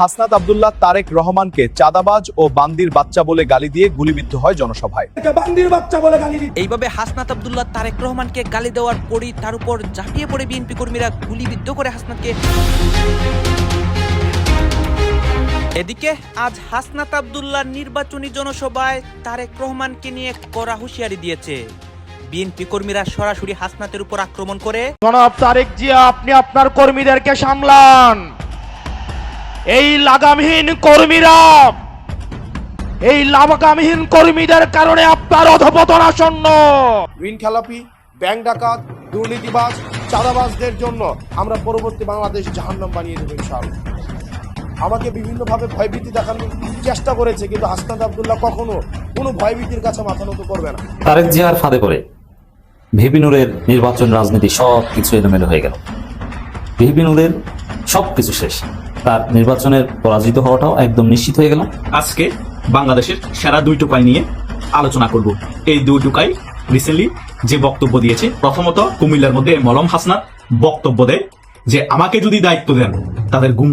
হাসনাত আব্দুল্লাহ তারেক রহমানকে চাঁদাবাজ ও বান্দির বাচ্চা বলে গালি দিয়ে গুলিবিদ্ধ হয় জনসভায়। এইভাবে হাসনাত আব্দুল্লাহ তারেক রহমানকে গালি দেওয়ার পরই তার উপর ঝাঁপিয়ে পড়ে বিএনপি কর্মীরা গুলিবিদ্ধ করে হাসনাতকে। এদিকে আজ হাসনাত আব্দুল্লাহ নির্বাচনী জনসভায় তারেক রহমানকে নিয়ে কড়া হুঁশিয়ারি দিয়েছে। বিএনপি কর্মীরা সরাসরি হাসনাতের উপর আক্রমণ করে, জনাব তারেক জিয়া, আপনি আপনার কর্মীদেরকে সামলান। এই লাগামহীন কর্মীদের কারণে আপনার অধঃপতন আসন্ন। ঋণ খেলাপি, ব্যাংক ডাকাত, দুর্নীতিবাজ, চাঁদাবাজদের জন্য আমরা পরবর্তী বাংলাদেশ জাহান্নাম বানিয়ে দেব ইনশাআল্লাহ। আমাকে বিভিন্নভাবে ভয়ভীতি দেখানোর চেষ্টা করেছে, কিন্তু হাসনাত আব্দুল্লাহ কখনো কোনো ভয়ভীতির কাছে মাথা নত করবে না। তারেক জিয়ার ফাঁদে পড়ে ভিপি নূরের নির্বাচন রাজনীতি সব কিছু এলোমেলো হয়ে গেল। ভিপি নূরের সবকিছু শেষ, তার নির্বাচনের পরাজিত হওয়াটাও একদম নিশ্চিত হয়ে গেল। আজকে বাংলাদেশের সেরা দুই টোকাই নিয়ে আলোচনা করব। এই দুই টোকাই রিসেন্টলি যে বক্তব্য দিয়েছে, প্রথমত কুমিল্লার মধ্যে মলম হাসনাত বক্তব্য দেয় যে আমাকে যদি দায়িত্ব দেন তাদের ঘুম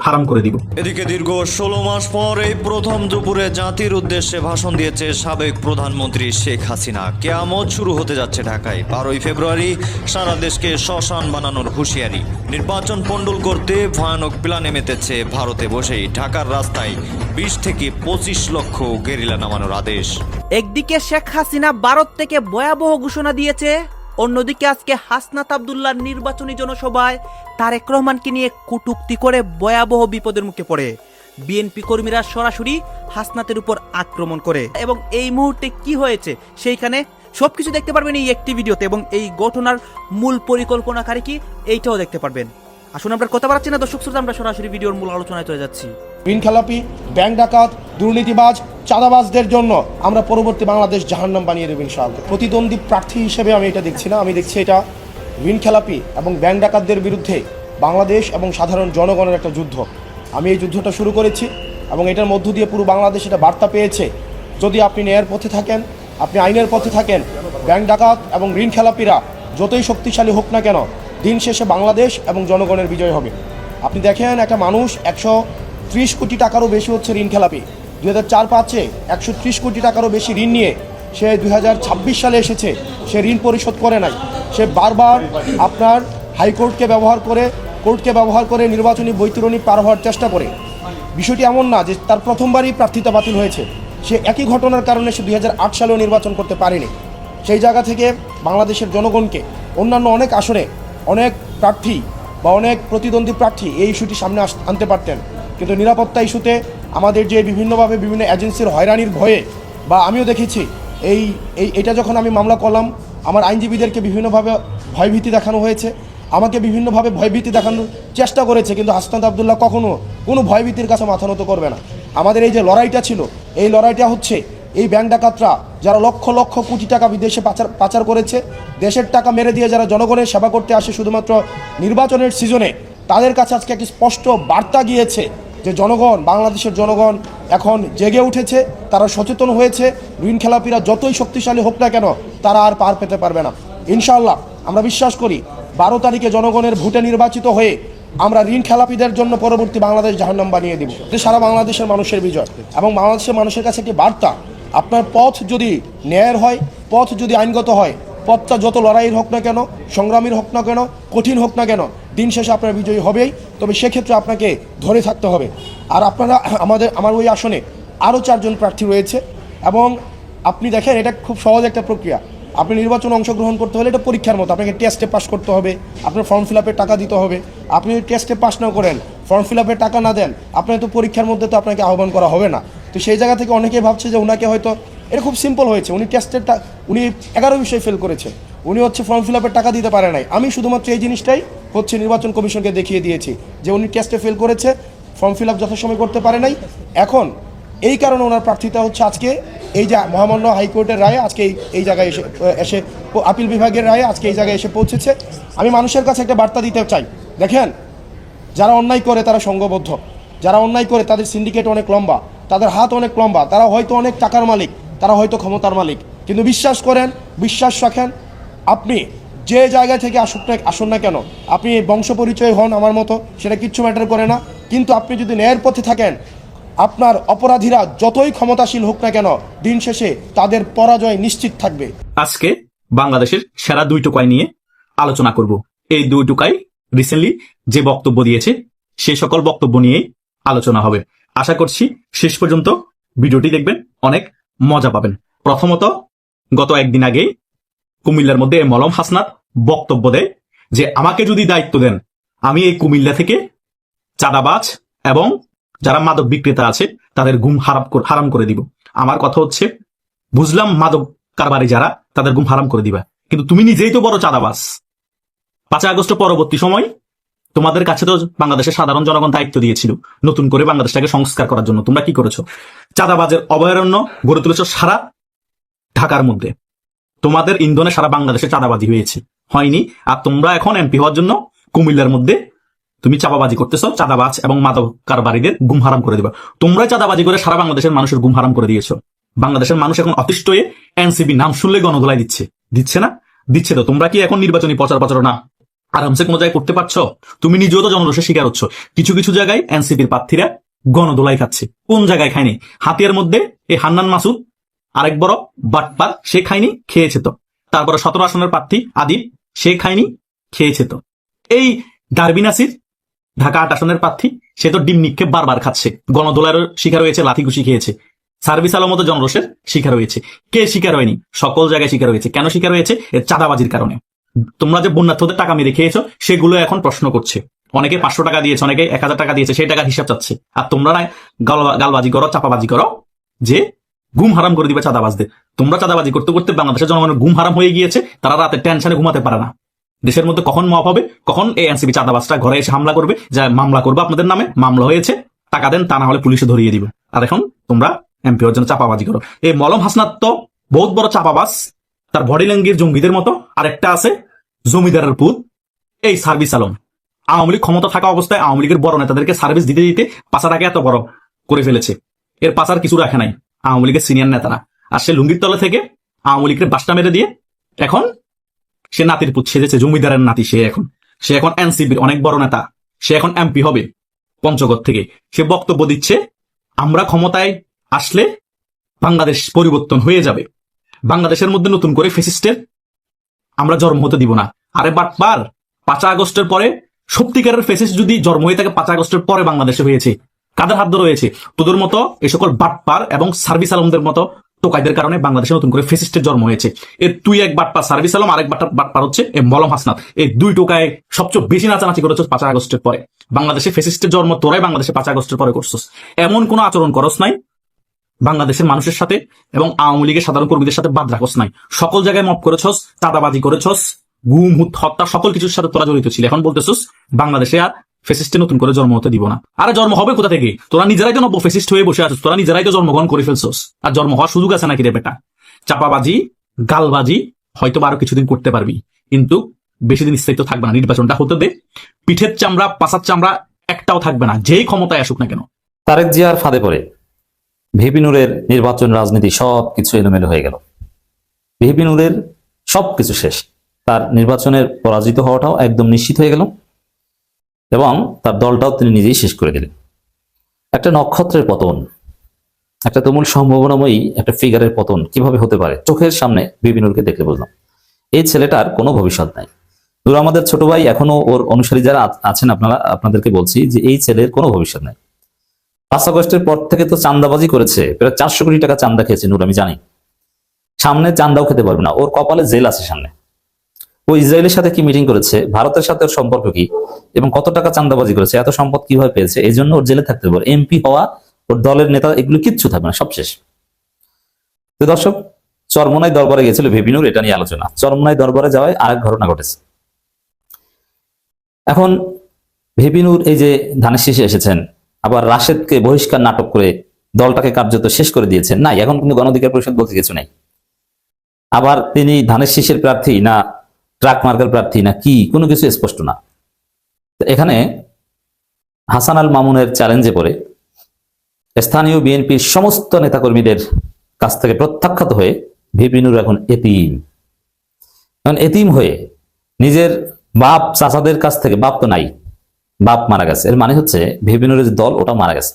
হারাম করে দিব। এদিকে দীর্ঘ 16 মাস পর এই প্রথম দুপুরে জাতির উদ্দেশ্যে ভাষণ দিয়েছে সাবেক প্রধানমন্ত্রী শেখ হাসিনা। কেয়ামত শুরু হতে যাচ্ছে ঢাকায়। 12ই ফেব্রুয়ারি সারা দেশকে শ্মশান বানানোর হুঁশিয়ারি। নির্বাচন পণ্ডুল করতে ভয়ানক প্ল্যানে মেতেছে ভারতে বসেই। ঢাকার রাস্তায় 20 থেকে 25 লক্ষ গেরিলা নামানোর আদেশ। একদিকে শেখ হাসিনা ভারত থেকে ভয়াবহ ঘোষণা দিয়েছে, অন্যদিকে আজকে হাসনাত আব্দুল্লাহ নির্বাচনী জনসভায় তারেক রহমানকে নিয়ে কটূক্তি করে ভয়াবহ বিপদের মুখে পড়ে। বিএনপি কর্মীরা সরাসরি হাসনাতের উপর আক্রমণ করে এবং এই মুহূর্তে কি হয়েছে সেইখানে সবকিছু দেখতে পারবেন এই একটি ভিডিওতে, এবং এই ঘটনার মূল পরিকল্পনাকারী কি এইটাও দেখতে পারবেন। আসুন আমরা কথা বাড়াচ্ছি না দর্শক শ্রোতা, আমরা সরাসরি ভিডিওর মূল আলোচনায় চলে যাচ্ছি। ঋণ খেলাপি, ব্যাংক ডাকাত, দুর্নীতিবাজ, চাঁদাবাজদের জন্য আমরা পরবর্তী বাংলাদেশ জাহান্নাম বানিয়ে দেব ইনশাআল্লাহ। প্রতিদ্বন্দ্বী প্রার্থী হিসেবে আমি এটা দেখছি না, আমি দেখছি এটা ঋণ খেলাপি এবং ব্যাংক ডাকাতদের বিরুদ্ধে বাংলাদেশ এবং সাধারণ জনগণের একটা যুদ্ধ। আমি এই যুদ্ধটা শুরু করেছি এবং এটার মধ্য দিয়ে পুরো বাংলাদেশ এটা বার্তা পেয়েছে, যদি আপনি ন্যায়ের পথে থাকেন, আপনি আইনের পথে থাকেন, ব্যাংক ডাকাত এবং ঋণ খেলাপিরা যতই শক্তিশালী হোক না কেন, দিন শেষে বাংলাদেশ এবং জনগণের বিজয় হবে। আপনি দেখেন, একটা মানুষ 130 কোটি টাকারও বেশি হচ্ছে ঋণ খেলাপি। 2004-05-এ 130 কোটি টাকারও বেশি ঋণ নিয়ে সে 2026 সালে এসেছে, সে ঋণ পরিশোধ করে নাই। সে বারবার আপনার হাইকোর্টকে ব্যবহার করে নির্বাচনী বৈতরণী পার হওয়ার চেষ্টা করে। বিষয়টি এমন না যে তার প্রথমবারই প্রার্থিতা বাতিল হয়েছে, সে একই ঘটনার কারণে সে 2008 সালেও নির্বাচন করতে পারেনি। সেই জায়গা থেকে বাংলাদেশের জনগণকে অন্যান্য অনেক আসনে অনেক প্রার্থী বা অনেক প্রতিদ্বন্দ্বী প্রার্থী এই ইস্যুটি সামনে আনতে পারতেন, কিন্তু নিরাপত্তা ইস্যুতে আমাদের যে বিভিন্নভাবে বিভিন্ন এজেন্সির হয়রানির ভয়ে, বা আমিও দেখেছি এটা যখন আমি মামলা করলাম, আমার আইনজীবীদেরকে বিভিন্নভাবে ভয়ভীতি দেখানো হয়েছে, আমাকে বিভিন্নভাবে ভয়ভীতি দেখানোর চেষ্টা করেছে, কিন্তু হাসনাত আব্দুল্লাহ কখনো কোনো ভয়ভীতির কাছে মাথা নত করবে না। আমাদের এই যে লড়াইটা ছিল, এই লড়াইটা হচ্ছে এই ব্যাংক ডাকাতরা যারা লক্ষ লক্ষ কোটি টাকা বিদেশে পাচার করেছে, দেশের টাকা মেরে দিয়ে যারা জনগণের সেবা করতে আসে শুধুমাত্র নির্বাচনের সিজনে, তাদের কাছে আজকে একটি স্পষ্ট বার্তা গিয়েছে যে বাংলাদেশের জনগণ এখন জেগে উঠেছে, তারা সচেতন হয়েছে। ঋণ খেলাপিরা যতই শক্তিশালী হোক না কেন, তারা আর পার পেতে পারবে না ইনশাআল্লাহ। আমরা বিশ্বাস করি 12 তারিখে জনগণের ভোটে নির্বাচিত হয়ে আমরা ঋণ খেলাপিদের জন্য পরবর্তী বাংলাদেশ জাহান্নাম বানিয়ে দেব। সারা বাংলাদেশের মানুষের বিজয় এবং বাংলাদেশের মানুষের কাছে একটি বার্তা, আপনার পথ যদি ন্যায়ের হয়, পথ যদি আইনগত হয়, পথটা যত লড়াইয়ের হোক না কেন, সংগ্রামীর হোক না কেন, কঠিন হোক না কেন, দিন শেষে আপনার বিজয়ী হবেই। তবে সেক্ষেত্রে আপনাকে ধরে থাকতে হবে। আর আপনারা আমার ওই আসনে আরও 4 জন প্রার্থী রয়েছে, এবং আপনি দেখেন এটা খুব সহজ একটা প্রক্রিয়া। আপনি নির্বাচনে অংশগ্রহণ করতে হলে এটা পরীক্ষার মতো, আপনাকে টেস্টে পাস করতে হবে, আপনার ফর্ম ফিল আপের টাকা দিতে হবে। আপনি টেস্টে পাস না করেন, ফর্ম ফিল আপের টাকা না দেন, আপনার তো পরীক্ষার মধ্যে তো আপনাকে আহ্বান করা হবে না। তো সেই জায়গা থেকে অনেকেই ভাবছে যে ওনাকে হয়তো এটা খুব সিম্পল হয়েছে, উনি 11 বিষয় ফেল করেছে, উনি ফর্ম ফিল আপের টাকা দিতে পারে নাই। আমি শুধুমাত্র এই জিনিসটাই নির্বাচন কমিশনকে দেখিয়ে দিয়েছি যে উনি টেস্টে ফেল করেছে, ফর্ম ফিল আপ যথাসময় করতে পারে নাই। এখন এই কারণে ওনার প্রার্থিতা হচ্ছে আজকে এই যে মহামান্য হাইকোর্টের রায়ে আজকে এই জায়গায় এসে আপিল বিভাগের রায়ে আজকে এই জায়গায় এসে পৌঁছেছে। আমি মানুষের কাছে একটা বার্তা দিতে চাই, দেখেন, যারা অন্যায় করে তারা সংঘবদ্ধ, যারা অন্যায় করে তাদের সিন্ডিকেট অনেক লম্বা, তাদের হাত অনেক লম্বা, তারা হয়তো অনেক টাকার মালিক, তারা হয়তো ক্ষমতার মালিক, কিন্তু বিশ্বাস রাখেন, আপনি যে জায়গা থেকে আসুন না কেন, আপনি বংশ পরিচয় হন আমার মতো, সেটা কিচ্ছু ম্যাটার করে না। কিন্তু আপনি যদি ন্যায়ের পথে থাকেন, আপনার অপরাধীরা যতই ক্ষমতাশীল হোক না কেন, দিন শেষে তাদের পরাজয় নিশ্চিত থাকবে। আজকে বাংলাদেশের সেরা 2 টোকাই নিয়ে আলোচনা করব। এই 2 টোকাই রিসেন্টলি যে বক্তব্য দিয়েছে সেই সকল বক্তব্য নিয়েই আলোচনা হবে। আশা করছি শেষ পর্যন্ত ভিডিওটি দেখবেন, অনেক মজা পাবেন। প্রথমত, গত একদিন আগেই কুমিল্লার মধ্যে মলম হাসনাত বক্তব্য দেয় যে আমাকে যদি দায়িত্ব দেন, আমি এই কুমিল্লা থেকে চাঁদাবাজ এবং যারা মাদক বিক্রেতা আছে তাদের ঘুম হারাম করে দিব। আমার কথা হচ্ছে, বুঝলাম মাদক কারবারি যারা, তাদের ঘুম হারাম করে দিবা, কিন্তু তুমি নিজেই তো বড় চাঁদাবাজ। 5 আগস্ট পরবর্তী সময় তোমাদের কাছে তো বাংলাদেশের সাধারণ জনগণ দায়িত্ব দিয়েছিল নতুন করে বাংলাদেশটাকে সংস্কার করার জন্য। তোমরা কি করেছো? চাঁদাবাজের অভয়ারণ্য গড়ে তুলেছো সারা ঢাকার মধ্যে। তোমাদের ইন্ধনে সারা বাংলাদেশে চাঁদাবাজি হয়েছে, হয়নি? আর তোমরা এখন এমপি হওয়ার জন্য কুমিল্লার মধ্যে তুমি চাঁদাবাজি করতেছো, চাঁদাবাজ এবং মাদক কারবারিদের ঘুম হারাম করে দিবা। তোমরাই চাঁদাবাজি করে সারা বাংলাদেশের মানুষের ঘুম হারাম করে দিয়েছো। বাংলাদেশের মানুষ এখন অতিষ্ঠ হয়ে এনসিপি নাম শুনলে গণধোলাই দিচ্ছে না? দিচ্ছে তো। তোমরা কি এখন নির্বাচনী প্রচারণা আরামসে কোনো জায়গায় করতে পারছো? তুমি নিজেও তো জনরোষের শিকার হচ্ছ। কিছু কিছু জায়গায় এনসিপির প্রার্থীরা গণধোলাই খাচ্ছে। কোন জায়গায় খায়নি? হাতিয়ার মধ্যে এই হান্নান মাসুদ আরেক বড় বাটপার, সে খায়নি? খেয়েছে তো। তারপরে 17 আসনের প্রার্থী আদিব, সে খায়নি? খেয়েছে তো। এই ডারবি নাসির ঢাকা 8 আসনের প্রার্থী, সে তো ডিম নিক্ষেপ বারবার খাচ্ছে, গণধোলার শিকার হয়েছে, লাঠিঘুষি খেয়েছে। সার্ভিস আলম মতো জনরোষের শিকার হয়েছে। কে শিকার হয়নি? সকল জায়গায় শিকার হয়েছে। কেন শিকার হয়েছে? এর চাঁদাবাজির কারণে। তোমরা যে বন্যার্থদের টাকা মেরে খেয়েছো, সেগুলো এখন প্রশ্ন করছে। অনেকে 500 টাকা দিয়েছে, অনেকে 1000 টাকা দিয়েছে, সেই টাকার হিসাব চাচ্ছে। আর তোমরা না গালবাজি করো, চাপাবাজি করো যে ঘুম হারাম করে দিবে চাঁদাবাজদের। তোমরা চাঁদাবাজি করতে করতে বাংলাদেশের জনগণের ঘুম হারাম হয়ে গিয়েছে। তারা রাতে টেনশনে ঘুমাতে পারে না। দেশের মধ্যে কখন মপ হবে, কখন এই এনসিপি চাঁদাবাজটা ঘরে এসে হামলা করবে, যা মামলা করবে আপনাদের নামে, মামলা হয়েছে, টাকা দেন, তা না হলে পুলিশে ধরিয়ে দিবে। আর এখন তোমরা এমপি হওয়ার জন্য চাপাবাজি করো। এই মলম হাসনাত তো বহুত বড় চাপাবাজ, তার বডি ল্যাঙ্গুয়েজ জঙ্গিদের মতো। আরেকটা আছে জমিদারের পুত, এই সার্ভিস আলম। আওয়ামী লীগ ক্ষমতা থাকা অবস্থায় আওয়ামী লীগের বড় নেতাদেরকে সার্ভিস দিতে দিতে পাচারটাকে এত বড় করে ফেলেছে। এর পাচার কিছু রাখে নাই আওয়ামী লীগের সিনিয়র নেতারা। আর সে লুঙ্গির তলে থেকে আওয়ামী লীগের বাসটা মেরে দিয়ে এখন সে নাতির পুত সেজেছে, জমিদারের নাতি। সে এখন এনসিপির অনেক বড় নেতা। সে এখন এমপি হবে পঞ্চগড় থেকে। সে বক্তব্য দিচ্ছে আমরা ক্ষমতায় আসলে বাংলাদেশ পরিবর্তন হয়ে যাবে, বাংলাদেশের মধ্যে নতুন করে ফ্যাসিস্টের আমরা জন্ম হতে দিব না। আরে বাটপার, 5 আগস্টের পরে সত্যিকারের ফ্যাসিস্ট যদি জন্ম হয়ে থাকে 5 আগস্টের পরে বাংলাদেশে হয়েছে, কাদের হাত ধরে হয়েছে? তোদের মতো এই সকল বাটপার এবং সার্ভিস আলমদের মতো টোকাইদের কারণে বাংলাদেশে নতুন করে ফ্যাসিস্টের জন্ম হয়েছে। এর তুই এক বাটপার সার্ভিস আলম, আরেক বাটপার হচ্ছে এই মলম হাসনাত। এই 2 টোকায় সবচেয়ে বেশি নাচানাচি করেছিস 5 আগস্টের পরে। বাংলাদেশে ফ্যাসিস্টের জন্ম তোরাই বাংলাদেশে 5 আগস্টের পরে করছিস। এমন কোন আচরণ করস নাই বাংলাদেশের মানুষের সাথে এবং আওয়ামী লীগের সাধারণ কর্মীদের সাথে বাদ রাখস নাই। সকল জায়গায় মপ করেছস, চাঁদাবাজি করেছস, গুম হত্যা, সকল কিছুর সাথে তোরা জড়িত ছিল। এখন বলতেছস বাংলাদেশে আর ফ্যাসিস্টে নতুন করে জন্ম হতে দিব না। আরে জন্ম হবে কোথা থেকে? তোরা নিজেরাই তো নব্য ফ্যাসিস্ট হয়ে বসে আছিস, তোরা নিজেরাই তো জন্মগ্রহণ করে ফেলছস। আর জন্ম হওয়ার সুযোগ আছে নাকি রে বেটা? চাপাবাজি, গালবাজি হয়তো আরো কিছুদিন করতে পারবি, কিন্তু বেশি দিন স্থায়িত্ব থাকবে না। নির্বাচনটা হতে দে, পিঠের চামড়া পাশার চামড়া একটাও থাকবে না, যেই ক্ষমতায় আসুক না কেন। তারেক জিয়ার ফাঁদে পড়ে ভিপি নুরের নির্বাচন রাজনীতি সবকিছু এলোমেলো হয়ে গেল। ভিপি নুরের সবকিছু শেষ। তার নির্বাচনের পরাজিত হওয়াটাও একদম নিশ্চিত হয়ে গেল এবং তার দলটাও তিনি নিজেই শেষ করে দিলেন। একটা নক্ষত্রের পতন, একটা তুমুল সম্ভাবনাময়ী একটা ফিগারের পতন কিভাবে হতে পারে চোখের সামনে ভিপি নুরকে দেখলে বুঝলাম এই ছেলেটার কোনো ভবিষ্যৎ নাই। নূর আমাদের ছোট ভাই, এখনো ওর অনুসারী যারা আছেন আপনাদেরকে বলছি যে এই ছেলের কোনো ভবিষ্যৎ নাই। 5 আগস্টের পর থেকে তো চান্দাবাজি করেছে, প্রায় 400 কোটি টাকা চান্দা খেয়েছে নূর, আমি জানি। সামনে চান্দাও খেতে পারবে না, ওর কপালে জেল আছে সামনে। ও ইসরায়েলের সাথে কি মিটিং করেছে, ভারতের সাথে ওর সম্পর্ক কি, এবং কত টাকা চান্দাবাজি করেছে, এত সম্পদ কিভাবে পেয়েছে, এই জন্য ওর জেলে থাকতে পারে। এমপি হওয়া, ওর দলের নেতা, এগুলো কিচ্ছু থাকবে না, সব শেষ। তো দর্শক, চরমোনাই দরবারে গেছিল ভিপি নুর, এটা নিয়ে আলোচনা। চরমোনাই দরবারে যাওয়ায় আরেক ঘটনা ঘটেছে। এখন ভিপি নুর এই যে ধানের শীষে এসেছেন, আবার রাশেদকে বহিষ্কার নাটক করে দলটাকে কার্যত শেষ করে দিয়েছেন। নাই, এখন কিন্তু গণ অধিকার পরিষদ বলতে কিছু নাই। আবার তিনি ধানের শীষের প্রার্থী না ট্রাক মার্কার প্রার্থী না কি, কোনো কিছু স্পষ্ট না। এখানে হাসান আল মামুনের চ্যালেঞ্জে পড়ে স্থানীয় বিএনপির সমস্ত নেতাকর্মীদের কাছ থেকে প্রত্যাখ্যাত হয়ে ভিপি নুর এখন এতিম হয়ে নিজের বাপ চাচাদের কাছ থেকে, বাপ তো নাই, বাপ মারা গেছে, এর মানে হচ্ছে ভিপি নুরের যে দল ওটা মারা গেছে।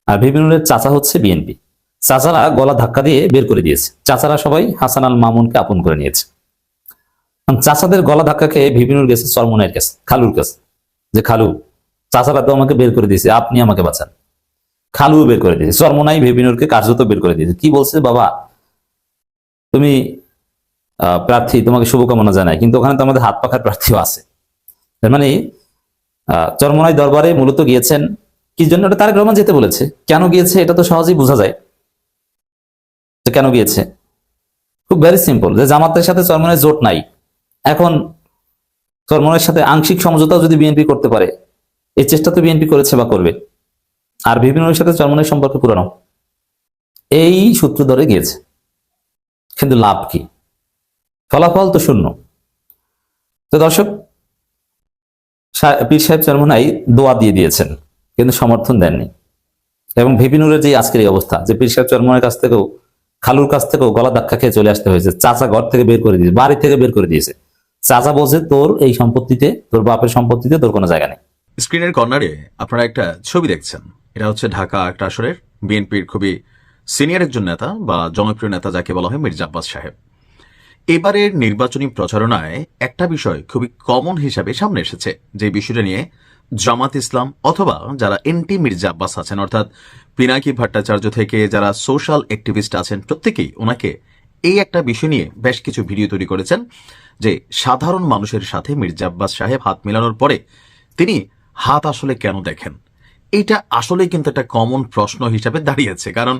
আর ভিপি নুরের চাচা হচ্ছে বিএনপি। চাচারা গলা ধাক্কা দিয়ে বের করে দিয়েছে। চাচারা সবাই হাসান আল মামুনকে আপন করে নিয়েছে। চাচাদের গলা ধাক্কা খেয়ে ভিপি নুর গেছে চরমনাইয়ের কাছে, খালুর কাছে, যে খালু চাচারা তো আমাকে বের করে দিয়েছে, আপনি আমাকে বাঁচান। খালু বের করে দিয়েছে, চরমনাই ভিপি নুরকে কার্যত বের করে দিয়েছে। কি বলছে, বাবা তুমি প্রার্থী, তোমাকে শুভকামনা জানাই, কিন্তু ওখানে তো আমাদের হাত পাখার প্রার্থীও আছে। তার মানে চরমনাই দরবারে মূলত গিয়েছেন কি জন্য, ওটা তারেক রহমান যেতে বলেছে। কেন গিয়েছে এটা তো সহজেই বোঝা যায় যে কেন গিয়েছে। খুব ভেরি সিম্পল, যে জামাতের সাথে চরমনাই জোট নাই, এখন চরমনাইয়ের সাথে আংশিক সমঝোতাও যদি বিএনপি করতে পারে, এই চেষ্টা তো বিএনপি করেছে বা করবে। আর ভিপি নুরের সাথে চরমনাইয়ের সম্পর্ক পুরানো, এই সূত্র ধরে গিয়েছে। কিন্তু লাভ কি? ফলাফল তো শূন্য। তো দর্শক, পীর সাহেব চরমনাই দোয়া দিয়ে দিয়েছেন, কিন্তু সমর্থন দেননি। এবং ভিপি নুরের যে আজকের এই অবস্থা, যে পীর সাহেব চরমনাইয়ের কাছ থেকেও, খালুর কাছ থেকেও গলা ধাক্কা খেয়ে চলে আসতে হয়েছে। চাচা ঘর থেকে বের করে দিয়েছে, বাড়ি থেকে বের করে দিয়েছে। চাচা বলছে তোর এই সম্পত্তিতে, তোর বাপের সম্পত্তিতে তোর কোনো জায়গা নেই। স্ক্রিনের কর্নারে আপনারা একটা ছবি দেখছেন। এটা হচ্ছে ঢাকা একটা আসরের বিএনপির খুবই সিনিয়র একজন নেতা বা জনপ্রিয় নেতা, যাকে বলা হয় মির্জা আব্বাস সাহেব। এবারের নির্বাচনী প্রচারণায় একটা বিষয় খুবই কমন হিসাবে সামনে এসেছে, যে বিষয়টা নিয়ে জামাত ইসলাম অথবা যারা এন্টি মির্জা আব্বাস আছেন, অর্থাৎ পিনাকি ভট্টাচার্য থেকে যারা সোশ্যাল অ্যাক্টিভিস্ট আছেন, প্রত্যেকেই ওনাকে এই একটা বিষয় নিয়ে বেশ কিছু ভিডিও তৈরি করেছেন, যে সাধারণ মানুষের সাথে মির্জা আব্বাস সাহেব হাত মেলানোর পরে তিনি হাত আসলে কেন দেখেন। এইটা আসলে কিন্তু একটা কমন প্রশ্ন হিসাবে দাঁড়িয়েছে, কারণ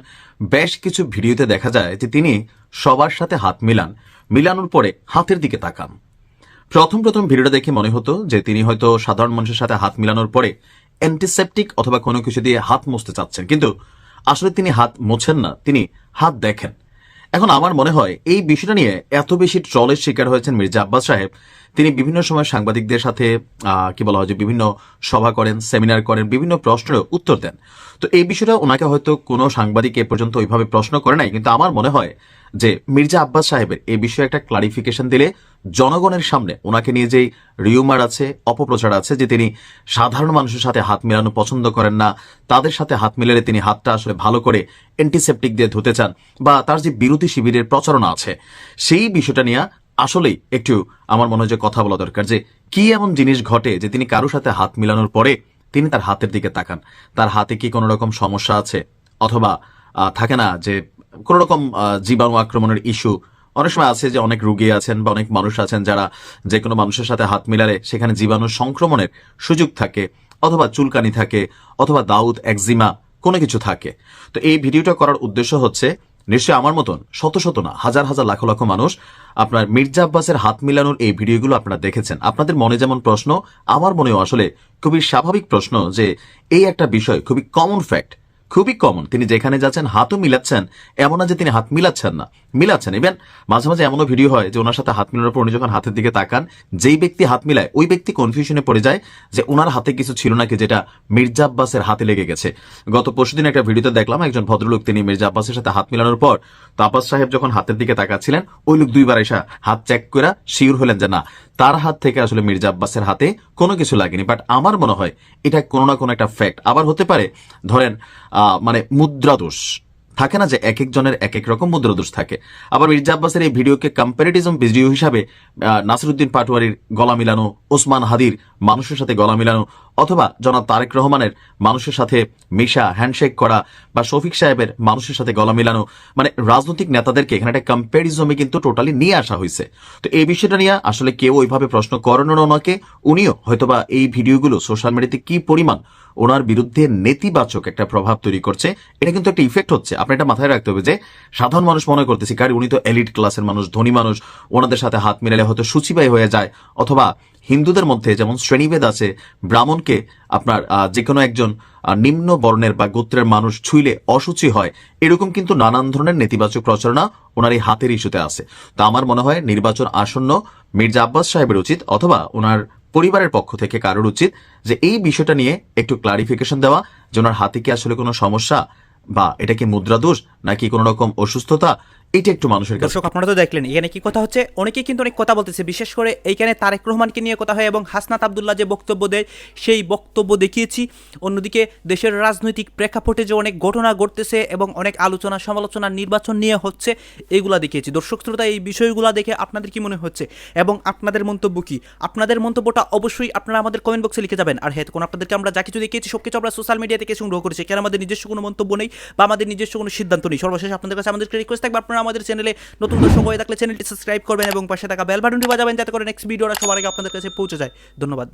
বেশ কিছু ভিডিওতে দেখা যায় যে তিনি সবার সাথে হাত মিলানোর পরে হাতের দিকে তাকান। প্রথম ভিডিওটা দেখে মনে হতো যে তিনি হয়তো সাধারণ মানুষের সাথে হাত মিলানোর পরে অ্যান্টিসেপটিক অথবা কোনো কিছু দিয়ে হাত মুছতে চাচ্ছেন, কিন্তু আসলে তিনি হাত মোছেন না, তিনি হাত দেখেন। এখন আমার মনে হয় এই বিষয়টা নিয়ে এত বেশি ট্রলের শিকার হয়েছেন মির্জা আব্বাস সাহেব। তিনি বিভিন্ন সময় সাংবাদিকদের সাথে কি বলা হয় যে বিভিন্ন সভা করেন, সেমিনার করেন, বিভিন্ন প্রশ্নের উত্তর দেন। তো এই বিষয়টা ওনাকে হয়তো কোনো সাংবাদিক এ পর্যন্ত ওইভাবে প্রশ্ন করে নাই, কিন্তু আমার মনে হয় যে মির্জা আব্বাস সাহেবের এই বিষয়ে একটা ক্লারিফিকেশন দিলে জনগণের সামনে ওনাকে নিয়ে যেই রিউমার আছে, অপপ্রচার আছে, যে তিনি সাধারণ মানুষের সাথে হাত মিলানো পছন্দ করেন না, তাদের সাথে হাত মিলালে তিনি হাতটা আসলে ভালো করে অ্যান্টিসেপটিক দিয়ে ধুতে চান, বা তার যে বিরোধী শিবিরের প্রচারণা আছে, সেই বিষয়টা নিয়ে আসলেই একটু আমার মনে হয় যে কথা বলা দরকার, যে কি এমন জিনিস ঘটে যে তিনি কারোর সাথে হাত মিলানোর পরে তিনি তার হাতের দিকে তাকান। তার হাতে কি কোনো রকম সমস্যা আছে, অথবা থাকে না যে কোনো রকম জীবাণু আক্রমণের ইস্যু। অনেক সময় আছে যে অনেক রোগী আছেন বা অনেক মানুষ আছেন যারা যে কোনো মানুষের সাথে হাত মিলালে সেখানে জীবাণু সংক্রমণের সুযোগ থাকে, অথবা চুলকানি থাকে, অথবা দাউদ, একজিমা কোনো কিছু থাকে। তো এই ভিডিওটা করার উদ্দেশ্য হচ্ছে, নিশ্চয়ই আমার মতন শত শত না, হাজার হাজার লাখ লাখ মানুষ আপনার মির্জা আব্বাসের হাত মিলানোর এই ভিডিওগুলো আপনারা দেখেছেন। আপনাদের মনে যেমন প্রশ্ন, আমার মনেও আসলে খুবই স্বাভাবিক প্রশ্ন, যে এই একটা বিষয় খুবই কমন ফ্যাক্ট, খুবই কমন। তিনি যেখানে যাচ্ছেন হাতও মিলাচ্ছেন, এমন না যে তিনি হাত মিলাচ্ছেন না, মিলাচ্ছেন। ইভেন মাঝে মাঝে এমনও ভিডিও হয় যে ওনার সাথে হাত মিলানোর পর উনি যখন হাতের দিকে তাকান, যেই ব্যক্তি হাত মিলায় ওই ব্যক্তি কনফিউশনে পড়ে যায় যে ওনার হাতে কিছু ছিল নাকি যেটা মির্জা আব্বাসের হাতে লেগে গেছে। গত পরশুদিন একটা ভিডিওতে দেখলাম একজন ভদ্রলোক, তিনি মির্জা আব্বাসের সাথে হাত মিলানোর পর তো আব্বাস সাহেব যখন হাতের দিকে তাকাচ্ছিলেন, ওই লোক দুইবার এসে হাত চেক করে শিওর হলেন যে না, তার হাত থেকে আসলে মির্জা আব্বাসের হাতে কোনো কিছু লাগেনি। বাট আমার মনে হয় এটা কোনো না কোনো একটা ফ্যাক্ট। আবার হতে পারে ধরেন মানে মুদ্রা দোষ থাকে না, যে এক একজনের এক এক রকম মুদ্রা দোষ থাকে। আবার মির্জা আব্বাসের এই ভিডিওকে কম্পারেটিজম ভিডিও হিসাবে নাসিরুদ্দিন পাটোয়ারির গলা মিলানো, ওসমান হাদির মানুষের সাথে গলা মিলানো, অথবা জনাব তারেক রহমানের মানুষের সাথে মিশা হ্যান্ডশেক করা, বা শফিক সাহেবের মানুষের সাথে গলা মিলানো, মানে রাজনৈতিক নেতাদেরকে এখানে একটা কম্পারিজমে কিন্তু টোটালি নিয়ে আসা হয়েছে। তো এই বিষয়টা নিয়ে আসলে কেউ ওইভাবে প্রশ্ন করেন না ওনাকে। উনিও হয়তোবা এই ভিডিওগুলো সোশ্যাল মিডিয়াতে কি পরিমাণ ওনার বিরুদ্ধে নেতিবাচক একটা প্রভাব তৈরি করছে, এটা কিন্তু একটা ইফেক্ট হচ্ছে। আপনি এটা মাথায় রাখতে হবে যে সাধারণ মানুষ মনে করতেছি কারণ উনি তো এলিট ক্লাসের মানুষ, ধনী মানুষ, ওনাদের সাথে হাত মিলালে হয়তো সূচিবাহী হয়ে যায়, অথবা হিন্দুদের মধ্যে যেমন শ্রেণীভেদ আছে, ব্রাহ্মণকে আপনার যে কোনো একজন নিম্ন বর্ণের বা গোত্রের মানুষ ছুঁইলে অসুচি হয়, এরকম কিন্তু নানান ধরনের নেতিবাচক প্রচারণা ওনার এই হাতের ইস্যুতে আছে। তা আমার মনে হয় নির্বাচন আসন্ন, মির্জা আব্বাস সাহেবের উচিত অথবা ওনার পরিবারের পক্ষ থেকে কারোর উচিত যে এই বিষয়টা নিয়ে একটু ক্লারিফিকেশন দেওয়া, যে ওনার হাতে কি আসলে কোনো সমস্যা, বা এটা কি মুদ্রা দোষ নাকি কোনো রকম অসুস্থতা, এটা একটু মানুষের কাছে দর্শক আপনারা তো দেখলেন এখানে কি কথা হচ্ছে, অনেকেই কিন্তু অনেক কথা বলতেছে, বিশেষ করে এইখানে তারেক রহমানকে নিয়ে কথা হয় এবং হাসনাত আব্দুল্লাহ যে বক্তব্য দেয় সেই বক্তব্য দেখিয়েছি। অন্যদিকে দেশের রাজনৈতিক প্রেক্ষাপটে যে অনেক ঘটনা ঘটতেছে এবং অনেক আলোচনা সমালোচনা নির্বাচন নিয়ে হচ্ছে এগুলা দেখিয়েছি। দর্শক শ্রোতা, এই বিষয়গুলো দেখে আপনাদের কি মনে হচ্ছে এবং আপনাদের মন্তব্য কি? আপনাদের মন্তব্যটা অবশ্যই আপনারা আমাদের কমেন্ট বক্সে লিখে যাবেন। আর হ্যাঁ, কোন আপনাদেরকে আমরা যা কিছু দেখিয়েছি সব কিছু আমরা সোশ্যাল মিডিয়া থেকে সংগ্রহ করেছি, কেন আমাদের নিজস্ব কোনো মন্তব্য নেই বা আমাদের নিজস্ব কোনো সিদ্ধান্ত নেই। সর্বশেষ আপনাদের কাছে আমাদের রিকোয়েস্ট থাকবে, আপনারা আমাদের চ্যানেলে নতুন দর্শক হয়ে থাকলে চ্যানেলটি সাবস্ক্রাইব করবেন এবং পাশে থাকা বেল বাটনটি বাজাবেন যাতে করে নেক্সট ভিডিওটা সবার আগে আপনাদের কাছে পৌঁছে যায়। ধন্যবাদ।